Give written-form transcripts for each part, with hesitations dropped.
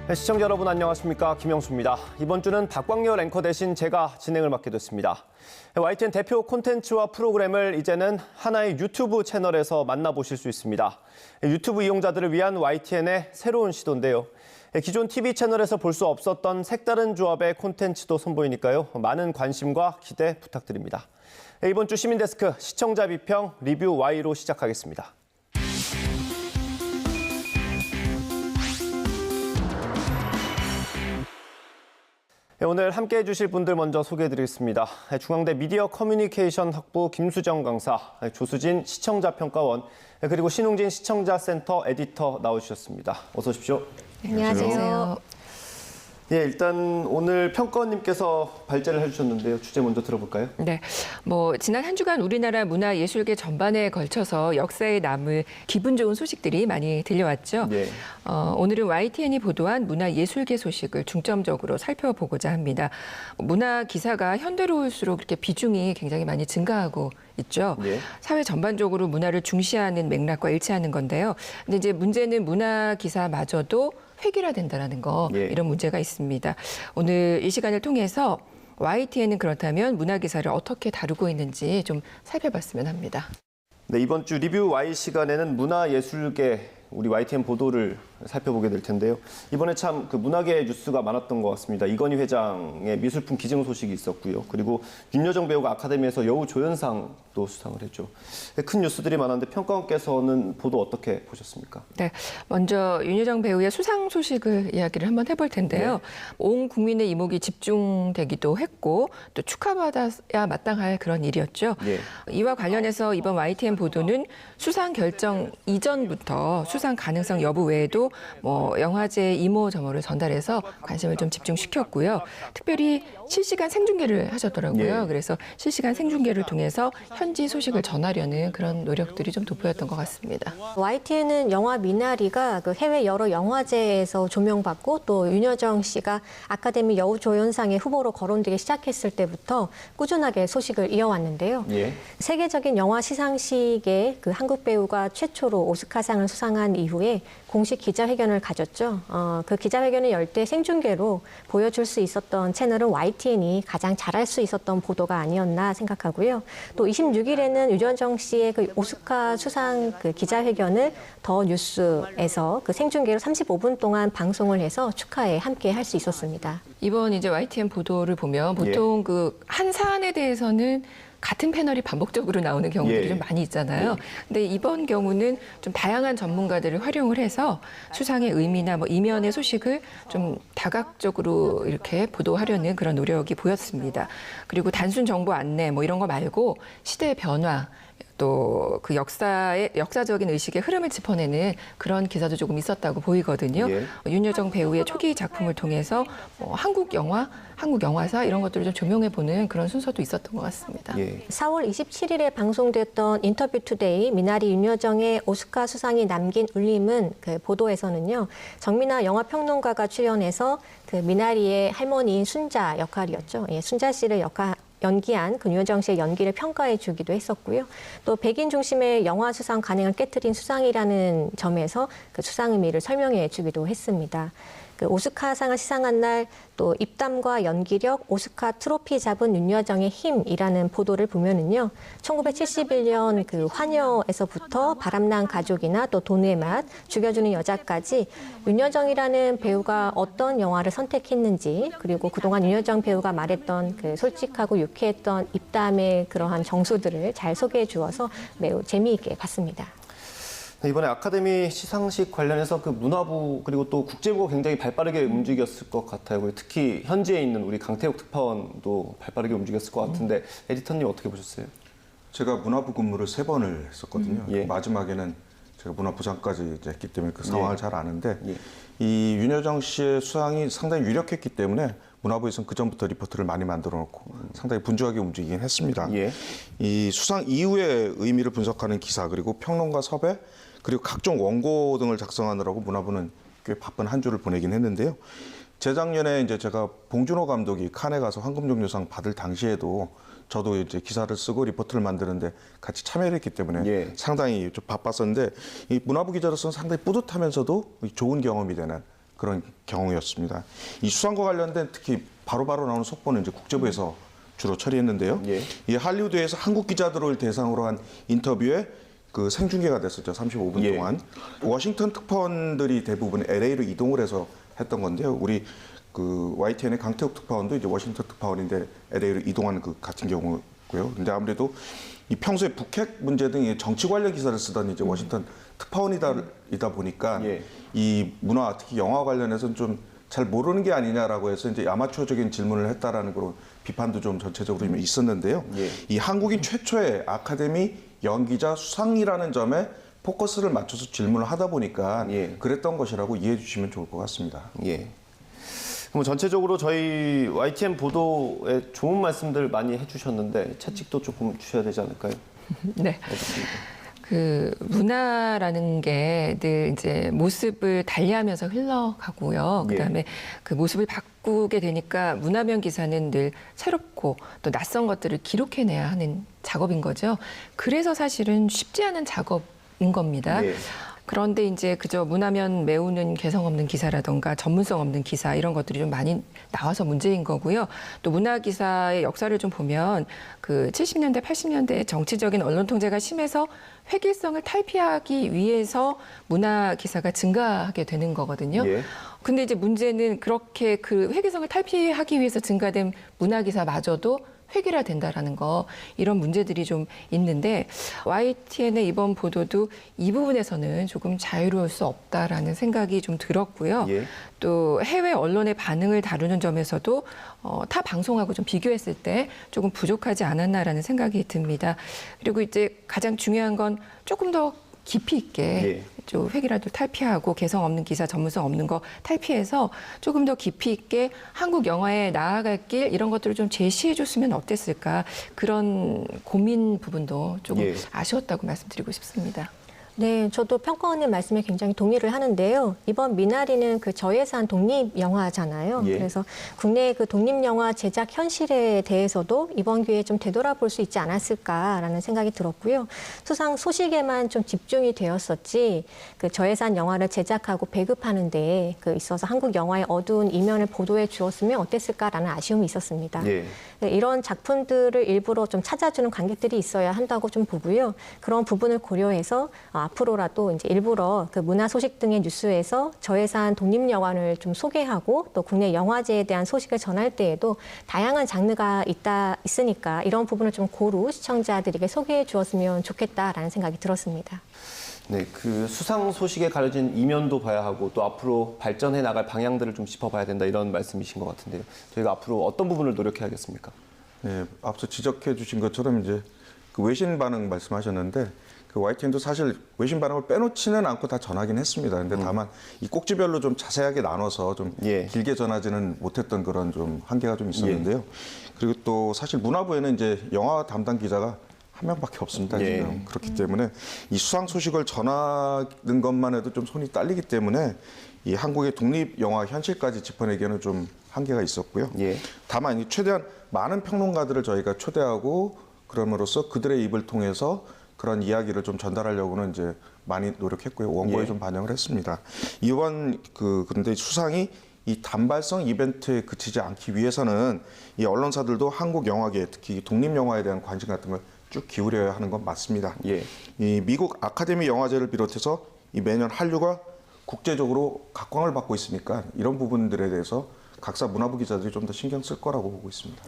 네, 시청자 여러분 안녕하십니까, 김영수입니다. 이번 주는 박광렬 앵커 대신 제가 진행을 맡게 됐습니다. YTN 대표 콘텐츠와 프로그램을 이제는 하나의 유튜브 채널에서 만나보실 수 있습니다. 유튜브 이용자들을 위한 YTN의 새로운 시도인데요. 기존 TV 채널에서 볼 수 없었던 색다른 조합의 콘텐츠도 선보이니까요. 많은 관심과 기대 부탁드립니다. 이번 주 시민데스크 시청자 비평 리뷰 Y로 시작하겠습니다. 오늘 함께해 주실 분들 먼저 소개해드리겠습니다. 중앙대 미디어 커뮤니케이션 학부 김수정 강사, 조수진 시청자평가원, 그리고 신웅진 시청자센터 에디터 나오셨습니다. 어서 오십시오. 안녕하세요. 예, 일단 오늘 평가원님께서 발제를 해주셨는데요. 주제 먼저 들어볼까요? 네, 지난 한 주간 우리나라 문화예술계 전반에 걸쳐서 역사에 남을 기분 좋은 소식들이 많이 들려왔죠. 네. 오늘은 YTN이 보도한 문화예술계 소식을 중점적으로 살펴보고자 합니다. 문화 기사가 현대로울수록 이렇게 비중이 굉장히 많이 증가하고 있죠. 네. 사회 전반적으로 문화를 중시하는 맥락과 일치하는 건데요. 근데 이제 문제는 문화 기사마저도 획일화된다는 거, 예. 이런 문제가 있습니다. 오늘 이 시간을 통해서 YTN은 그렇다면 문화 기사를 어떻게 다루고 있는지 좀 살펴봤으면 합니다. 네, 이번 주 리뷰 Y 시간에는 문화예술계 우리 YTN 보도를 살펴보게 될 텐데요. 이번에 참 그 문화계 뉴스가 많았던 것 같습니다. 이건희 회장의 미술품 기증 소식이 있었고요. 그리고 윤여정 배우가 아카데미에서 여우 조연상도 수상을 했죠. 큰 뉴스들이 많았는데 평가원께서는 보도 어떻게 보셨습니까? 네, 먼저 윤여정 배우의 수상 소식을 이야기를 한번 해볼 텐데요. 네. 온 국민의 이목이 집중되기도 했고 또 축하받아야 마땅할 그런 일이었죠. 네. 이와 관련해서 이번 YTN 보도는 수상 결정 이전부터 수상 가능성 여부 외에도 영화제 이모저모를 전달해서 관심을 좀 집중시켰고요. 특별히 실시간 생중계를 하셨더라고요. 예. 그래서 실시간 생중계를 통해서 현지 소식을 전하려는 그런 노력들이 좀 돋보였던 것 같습니다. YTN은 영화 미나리가 그 해외 여러 영화제에서 조명받고 또 윤여정 씨가 아카데미 여우조연상의 후보로 거론되기 시작했을 때부터 꾸준하게 소식을 이어왔는데요. 예. 세계적인 영화 시상식에 그 한국 배우가 최초로 오스카상을 수상한 이후에 공식 기자회견을 가졌죠. 그 기자회견을 열 때 생중계로 보여줄 수 있었던 채널은 YTN이 가장 잘할 수 있었던 보도가 아니었나 생각하고요. 또 26일에는 윤여정 씨의 그 오스카 수상 그 기자회견을 더 뉴스에서 그 생중계로 35분 동안 방송을 해서 축하에 함께 할 수 있었습니다. 이번 이제 YTN 보도를 보면 보통 그 한 사안에 대해서는 같은 패널이 반복적으로 나오는 경우들이 좀 많이 있잖아요. 근데 이번 경우는 좀 다양한 전문가들을 활용을 해서 수상의 의미나 이면의 소식을 좀 다각적으로 이렇게 보도하려는 그런 노력이 보였습니다. 그리고 단순 정보 안내 이런 거 말고 시대의 변화, 또 그 역사적인 의식의 흐름을 짚어내는 그런 기사도 조금 있었다고 보이거든요. 예. 윤여정 배우의 초기 작품을 통해서 한국 영화, 한국 영화사 이런 것들을 좀 조명해보는 그런 순서도 있었던 것 같습니다. 예. 4월 27일에 방송됐던 인터뷰 투데이 미나리 윤여정의 오스카 수상이 남긴 울림은 그 보도에서는요. 정민아 영화평론가가 출연해서 그 미나리의 할머니인 순자 역할이었죠. 예, 순자 씨를 연기한 그 윤여정 씨의 연기를 평가해 주기도 했었고요. 또 백인 중심의 영화 수상 관행을 깨트린 수상이라는 점에서 그 수상 의미를 설명해 주기도 했습니다. 그 오스카상을 시상한 날 또 입담과 연기력, 오스카 트로피 잡은 윤여정의 힘이라는 보도를 보면은요. 1971년 그 환여에서부터 바람난 가족이나 또 돈의 맛, 죽여주는 여자까지 윤여정이라는 배우가 어떤 영화를 선택했는지 그리고 그동안 윤여정 배우가 말했던 그 솔직하고 유쾌했던 입담의 그러한 정수들을 잘 소개해 주어서 매우 재미있게 봤습니다. 이번에 아카데미 시상식 관련해서 그 문화부 그리고 또 국제부가 굉장히 발빠르게 움직였을 것 같아요. 특히 현지에 있는 우리 강태욱 특파원도 발빠르게 움직였을 것 같은데 에디터님 어떻게 보셨어요? 제가 문화부 근무를 3번을 했었거든요. 예. 마지막에는 제가 문화부장까지 이제 했기 때문에 그 상황을 잘 아는데 예. 이 윤여정 씨의 수상이 상당히 유력했기 때문에 문화부에서는 그전부터 리포트를 많이 만들어 놓고 상당히 분주하게 움직이긴 했습니다. 예. 이 수상 이후의 의미를 분석하는 기사 그리고 평론가 섭외 그리고 각종 원고 등을 작성하느라고 문화부는 꽤 바쁜 한 주를 보내긴 했는데요. 재작년에 이제 제가 봉준호 감독이 칸에 가서 황금종려상 받을 당시에도 저도 이제 기사를 쓰고 리포트를 만드는데 같이 참여를 했기 때문에 상당히 좀 바빴었는데 이 문화부 기자로서는 상당히 뿌듯하면서도 좋은 경험이 되는 그런 경우였습니다. 이 수상과 관련된 특히 바로바로 나오는 속보는 이제 국제부에서 주로 처리했는데요. 예. 이 할리우드에서 한국 기자들을 대상으로 한 인터뷰에 그 생중계가 됐었죠. 35분 예. 동안. 워싱턴 특파원들이 대부분 LA로 이동을 해서 했던 건데요. 우리 그 YTN의 강태욱 특파원도 이제 워싱턴 특파원인데 LA로 이동하는 그 같은 경우고요. 근데 아무래도 이 평소에 북핵 문제 등 정치 관련 기사를 쓰던 이제 워싱턴 특파원이다 보니까 예. 이 문화 특히 영화 관련해서는 좀 잘 모르는 게 아니냐라고 해서 이제 아마추어적인 질문을 했다라는 그런 비판도 좀 전체적으로 있었는데요. 예. 이 한국인 최초의 아카데미 연기자 수상이라는 점에 포커스를 맞춰서 질문을 하다 보니까 예. 그랬던 것이라고 이해해 주시면 좋을 것 같습니다. 예. 그럼 전체적으로 저희 YTN 보도에 좋은 말씀들 많이 해주셨는데 채찍도 조금 주셔야 되지 않을까요? 네. 어떻습니까? 그 문화라는 게 늘 이제 모습을 달리하면서 흘러가고요. 예. 그다음에 그 모습을 바꾸게 되니까 문화면 기사는 늘 새롭고 또 낯선 것들을 기록해내야 하는 작업인 거죠. 그래서 사실은 쉽지 않은 작업인 겁니다. 예. 그런데 이제 그저 문화면 메우는 개성 없는 기사라던가 전문성 없는 기사 이런 것들이 좀 많이 나와서 문제인 거고요. 또 문화 기사의 역사를 좀 보면 그 70년대, 80년대 정치적인 언론 통제가 심해서 획일성을 탈피하기 위해서 문화 기사가 증가하게 되는 거거든요. 예. 근데 이제 문제는 그렇게 그 획일성을 탈피하기 위해서 증가된 문화 기사마저도 획일화된다라는 거 이런 문제들이 좀 있는데 YTN의 이번 보도도 이 부분에서는 조금 자유로울 수 없다라는 생각이 좀 들었고요. 예. 또 해외 언론의 반응을 다루는 점에서도 타 방송하고 좀 비교했을 때 조금 부족하지 않았나라는 생각이 듭니다. 그리고 이제 가장 중요한 건 조금 더 깊이 있게 예. 좀 획일화도 탈피하고 개성 없는 기사, 전문성 없는 거 탈피해서 조금 더 깊이 있게 한국 영화에 나아갈 길 이런 것들을 좀 제시해 줬으면 어땠을까 그런 고민 부분도 조금 예. 아쉬웠다고 말씀드리고 싶습니다. 네, 저도 평가원님 말씀에 굉장히 동의를 하는데요. 이번 미나리는 그 저예산 독립 영화잖아요. 예. 그래서 국내 그 독립 영화 제작 현실에 대해서도 이번 기회에 좀 되돌아볼 수 있지 않았을까라는 생각이 들었고요. 수상 소식에만 좀 집중이 되었었지 그 저예산 영화를 제작하고 배급하는 데 그 있어서 한국 영화의 어두운 이면을 보도해 주었으면 어땠을까라는 아쉬움이 있었습니다. 예. 네, 이런 작품들을 일부러 좀 찾아주는 관객들이 있어야 한다고 좀 보고요. 그런 부분을 고려해서 앞으로라도 이제 일부러 그 문화 소식 등의 뉴스에서 저예산 독립 영화를 좀 소개하고 또 국내 영화제에 대한 소식을 전할 때에도 다양한 장르가 있으니까 이런 부분을 좀 고루 시청자들에게 소개해 주었으면 좋겠다라는 생각이 들었습니다. 네, 그 수상 소식에 가려진 이면도 봐야 하고 또 앞으로 발전해 나갈 방향들을 좀 짚어봐야 된다 이런 말씀이신 것 같은데요. 저희가 앞으로 어떤 부분을 노력해야겠습니까? 네, 앞서 지적해 주신 것처럼 이제 그 외신 반응 말씀하셨는데 그 YTN도 사실 외신 반응을 빼놓지는 않고 다 전하긴 했습니다. 근데 다만 이 꼭지별로 좀 자세하게 나눠서 좀 예. 길게 전하지는 못했던 그런 좀 한계가 좀 있었는데요. 그리고 또 사실 문화부에는 이제 영화 담당 기자가 한 명밖에 없습니다. 예. 지금. 그렇기 때문에 이 수상 소식을 전하는 것만 해도 좀 손이 딸리기 때문에 이 한국의 독립 영화 현실까지 짚어내기에는 좀 한계가 있었고요. 예. 다만 최대한 많은 평론가들을 저희가 초대하고 그럼으로써 그들의 입을 통해서 그런 이야기를 좀 전달하려고는 이제 많이 노력했고요. 원고에 예. 좀 반영을 했습니다. 이번 그런데 수상이 이 단발성 이벤트에 그치지 않기 위해서는 이 언론사들도 한국 영화계 특히 독립 영화에 대한 관심 같은 걸 쭉 기울여야 하는 건 맞습니다. 예. 이 미국 아카데미 영화제를 비롯해서 이 매년 한류가 국제적으로 각광을 받고 있으니까 이런 부분들에 대해서 각사 문화부 기자들이 좀 더 신경 쓸 거라고 보고 있습니다.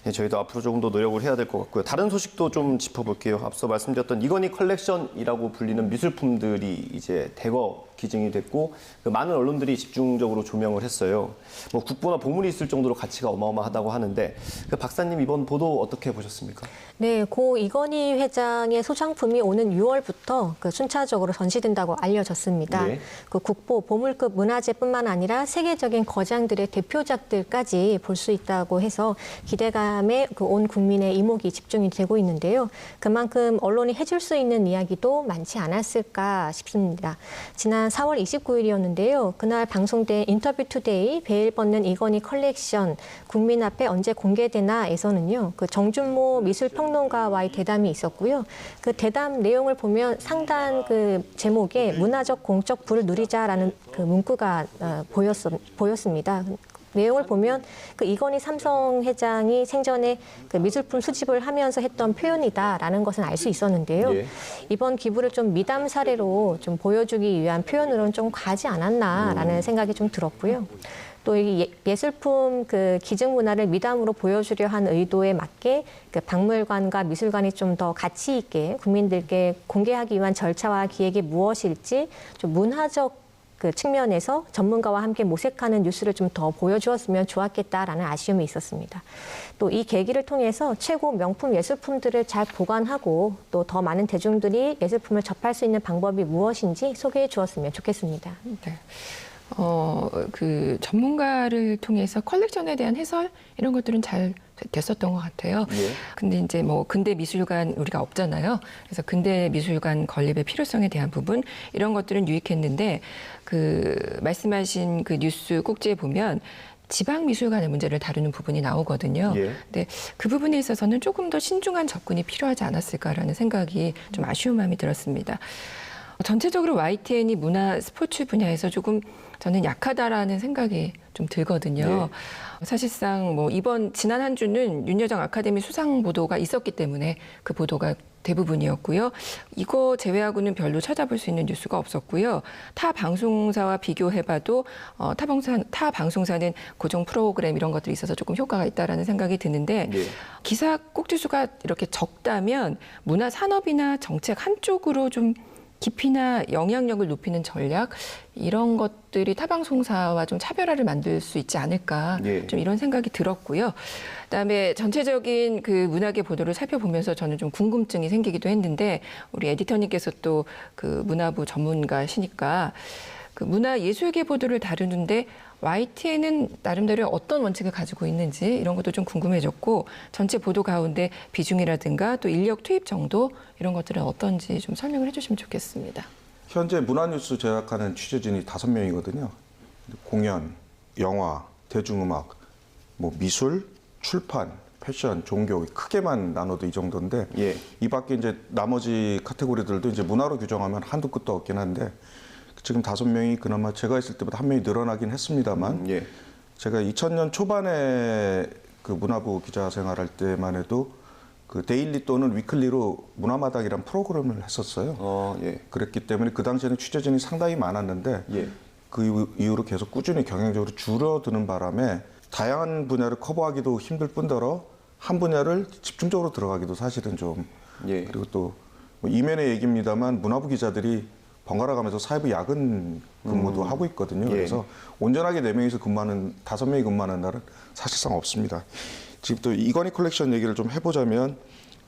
네, 저희도 앞으로 조금 더 노력을 해야 될 것 같고요. 다른 소식도 좀 짚어볼게요. 앞서 말씀드렸던 이건희 컬렉션이라고 불리는 미술품들이 이제 대거 기증이 됐고 그 많은 언론들이 집중적으로 조명을 했어요. 뭐 국보나 보물이 있을 정도로 가치가 어마어마하다고 하는데 그 박사님 이번 보도 어떻게 보셨습니까? 네, 고 이건희 회장의 소장품이 오는 6월부터 그 순차적으로 전시된다고 알려졌습니다. 예. 그 국보 보물급 문화재뿐만 아니라 세계적인 거장들의 대표작들까지 볼 수 있다고 해서 기대감에 그 온 국민의 이목이 집중이 되고 있는데요. 그만큼 언론이 해줄 수 있는 이야기도 많지 않았을까 싶습니다. 지난 지난 4월 29일이었는데요. 그날 방송된 인터뷰 투데이 베일 벗는 이건희 컬렉션 국민 앞에 언제 공개되나에서는요. 그 정준모 미술평론가와의 대담이 있었고요. 그 대담 내용을 보면 상단 그 제목에 문화적 공적 부를 누리자라는 그 문구가 보였습니다. 내용을 보면 그 이건희 삼성 회장이 생전에 그 미술품 수집을 하면서 했던 표현이다라는 것은 알 수 있었는데요. 예. 이번 기부를 좀 미담 사례로 좀 보여주기 위한 표현으로는 좀 과하지 않았나라는 생각이 좀 들었고요. 또 이 예술품 그 기증 문화를 미담으로 보여주려 한 의도에 맞게 그 박물관과 미술관이 좀 더 가치 있게 국민들께 공개하기 위한 절차와 기획이 무엇일지 좀 문화적 그 측면에서 전문가와 함께 모색하는 뉴스를 좀 더 보여주었으면 좋았겠다라는 아쉬움이 있었습니다. 또 이 계기를 통해서 최고 명품 예술품들을 잘 보관하고 또 더 많은 대중들이 예술품을 접할 수 있는 방법이 무엇인지 소개해 주었으면 좋겠습니다. 네. 그 전문가를 통해서 컬렉션에 대한 해설 이런 것들은 잘 됐었던 것 같아요. 예. 근데 이제 뭐 근대 미술관 우리가 없잖아요. 그래서 근대 미술관 건립의 필요성에 대한 부분 이런 것들은 유익했는데 그 말씀하신 그 뉴스 꼭지에 보면 지방 미술관의 문제를 다루는 부분이 나오거든요. 예. 근데 그 부분에 있어서는 조금 더 신중한 접근이 필요하지 않았을까라는 생각이 좀 아쉬운 마음이 들었습니다. 전체적으로 YTN이 문화 스포츠 분야에서 조금 저는 약하다라는 생각이 좀 들거든요. 사실상 뭐 지난 한 주는 윤여정 아카데미 수상 보도가 있었기 때문에 그 보도가 대부분이었고요. 이거 제외하고는 별로 찾아볼 수 있는 뉴스가 없었고요. 타 방송사와 비교해봐도 타 방송사는 고정 프로그램 이런 것들이 있어서 조금 효과가 있다라는 생각이 드는데 예. 기사 꼭지수가 이렇게 적다면 문화 산업이나 정책 한쪽으로 좀 깊이나 영향력을 높이는 전략 이런 것들이 타방송사와 좀 차별화를 만들 수 있지 않을까 예. 좀 이런 생각이 들었고요. 그다음에 전체적인 그 문학의 보도를 살펴보면서 저는 좀 궁금증이 생기기도 했는데 우리 에디터님께서 또 그 문화부 전문가시니까 그 문화예술계 보도를 다루는데 YTN은 나름대로 어떤 원칙을 가지고 있는지 이런 것도 좀 궁금해졌고 전체 보도 가운데 비중이라든가 또 인력 투입 정도 이런 것들은 어떤지 좀 설명을 해주시면 좋겠습니다. 현재 문화뉴스 제작하는 취재진이 5명이거든요. 공연, 영화, 대중음악, 뭐 미술, 출판, 패션, 종교 크게만 나눠도 이 정도인데 예. 이 밖에 이제 나머지 카테고리들도 이제 문화로 규정하면 한도 끝도 없긴 한데 지금 5명이 그나마 제가 있을 때보다 1명이 늘어나긴 했습니다만 예. 제가 2000년 초반에 그 문화부 기자 생활할 때만 해도 그 데일리 또는 위클리로 문화마당이란 프로그램을 했었어요. 예. 그랬기 때문에 그 당시에는 취재진이 상당히 많았는데 예. 그 이후로 계속 꾸준히 경향적으로 줄어드는 바람에 다양한 분야를 커버하기도 힘들 뿐더러 한 분야를 집중적으로 들어가기도 사실은 좀 예. 그리고 또뭐 이면의 얘기입니다만 문화부 기자들이 번갈아 가면서 사회부 야근 근무도 하고 있거든요. 예. 그래서 온전하게 4명이서 근무하는 5명이 근무하는 날은 사실상 없습니다. 지금 또 이건희 컬렉션 얘기를 좀 해보자면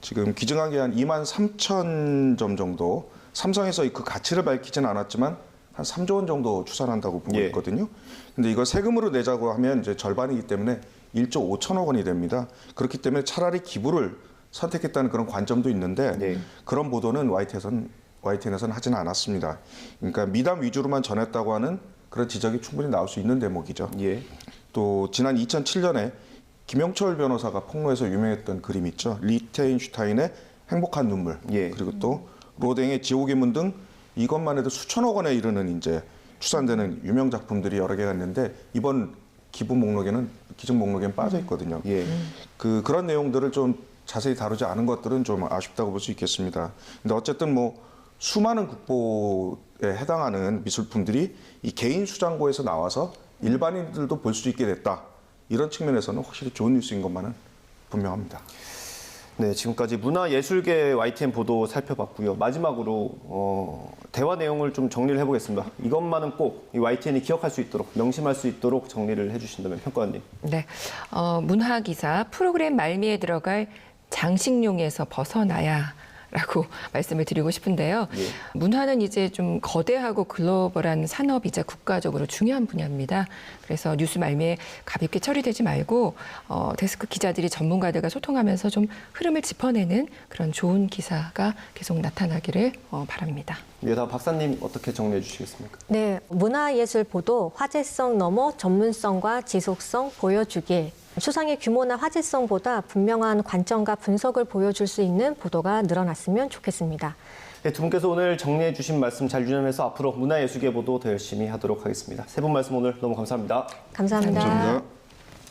지금 기증한 게 한 2만 3천 점 정도 삼성에서 그 가치를 밝히지는 않았지만 한 3조 원 정도 추산한다고 보고 예. 있거든요. 근데 이걸 세금으로 내자고 하면 이제 절반이기 때문에 1조 5천억 원이 됩니다. 그렇기 때문에 차라리 기부를 선택했다는 그런 관점도 있는데 예. 그런 보도는 YTN에서는 하지는 않았습니다. 그러니까 미담 위주로만 전했다고 하는 그런 지적이 충분히 나올 수 있는 대목이죠. 예. 또 지난 2007년에 김영철 변호사가 폭로해서 유명했던 그림 있죠. 리텐슈타인의 행복한 눈물. 예. 그리고 또 로댕의 지옥의 문 등 이것만 해도 수천억 원에 이르는 이제 추산되는 유명 작품들이 여러 개가 있는데 이번 기부 목록에는 기증 목록에는 빠져 있거든요. 예. 그런 내용들을 좀 자세히 다루지 않은 것들은 좀 아쉽다고 볼 수 있겠습니다. 근데 어쨌든 뭐 수많은 국보에 해당하는 미술품들이 이 개인 수장고에서 나와서 일반인들도 볼 수 있게 됐다. 이런 측면에서는 확실히 좋은 뉴스인 것만은 분명합니다. 네, 지금까지 문화예술계 YTN 보도 살펴봤고요. 마지막으로 대화 내용을 좀 정리를 해보겠습니다. 이것만은 꼭 이 YTN이 기억할 수 있도록, 명심할 수 있도록 정리를 해주신다면 평가원님. 네, 문화기사 프로그램 말미에 들어갈 장식용에서 벗어나야 라고 말씀을 드리고 싶은데요. 문화는 이제 좀 거대하고 글로벌한 산업이자 국가적으로 중요한 분야입니다. 그래서 뉴스 말미에 가볍게 처리되지 말고 데스크 기자들이 전문가들과 소통하면서 좀 흐름을 짚어내는 그런 좋은 기사가 계속 나타나기를 바랍니다. 예, 다음 박사님 어떻게 정리해 주시겠습니까? 네, 문화예술 보도 화제성 넘어 전문성과 지속성 보여주길. 수상의 규모나 화제성보다 분명한 관점과 분석을 보여줄 수 있는 보도가 늘어났으면 좋겠습니다. 네, 두 분께서 오늘 정리해 주신 말씀 잘 유념해서 앞으로 문화예술계 보도 더 열심히 하도록 하겠습니다. 세 분 말씀 오늘 너무 감사합니다. 감사합니다. 감사합니다.